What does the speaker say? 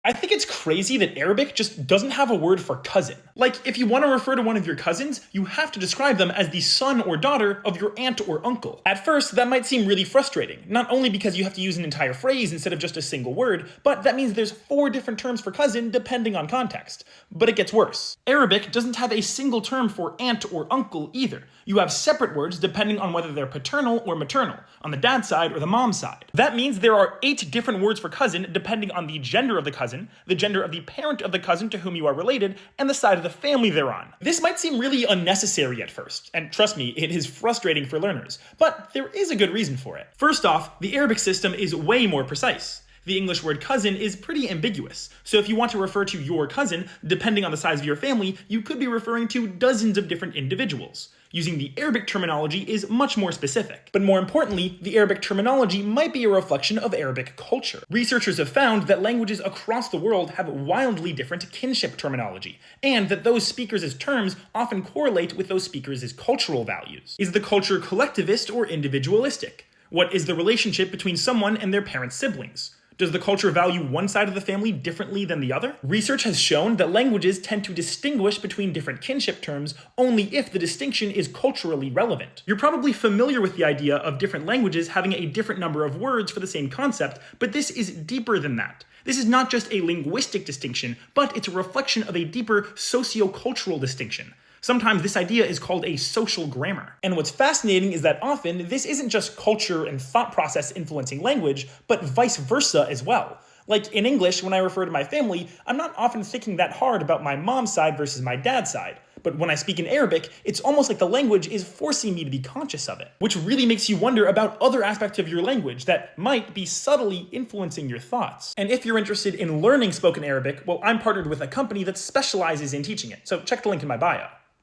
I think it's crazy that Arabic just doesn't have a word for cousin. Like, if you want to refer to one of your cousins, you have to describe them as the son or daughter of your aunt or uncle. At first, that might seem really frustrating, not only because you have to use an entire phrase instead of just a single word, but that means there's 4 different terms for cousin depending on context. But it gets worse. Arabic doesn't have a single term for aunt or uncle either. You have separate words depending on whether they're paternal or maternal, on the dad's side or the mom's side. That means there are 8 different words for cousin depending on the gender of the cousin, the gender of the parent of the cousin to whom you are related, and the side of the family they're on. This might seem really unnecessary at first, and trust me, it is frustrating for learners, but there is a good reason for it. First off, the Arabic system is way more precise. The English word cousin is pretty ambiguous, so if you want to refer to your cousin, depending on the size of your family, you could be referring to dozens of different individuals. Using the Arabic terminology is much more specific. But more importantly, the Arabic terminology might be a reflection of Arabic culture. Researchers have found that languages across the world have wildly different kinship terminology, and that those speakers' terms often correlate with those speakers' cultural values. Is the culture collectivist or individualistic? What is the relationship between someone and their parent siblings? Does the culture value one side of the family differently than the other? Research has shown that languages tend to distinguish between different kinship terms only if the distinction is culturally relevant. You're probably familiar with the idea of different languages having a different number of words for the same concept, but this is deeper than that. This is not just a linguistic distinction, but it's a reflection of a deeper socio-cultural distinction. Sometimes this idea is called a social grammar. And what's fascinating is that often this isn't just culture and thought process influencing language, but vice versa as well. Like in English, when I refer to my family, I'm not often thinking that hard about my mom's side versus my dad's side. But when I speak in Arabic, it's almost like the language is forcing me to be conscious of it, which really makes you wonder about other aspects of your language that might be subtly influencing your thoughts. And if you're interested in learning spoken Arabic, well, I'm partnered with a company that specializes in teaching it, so check the link in my bio.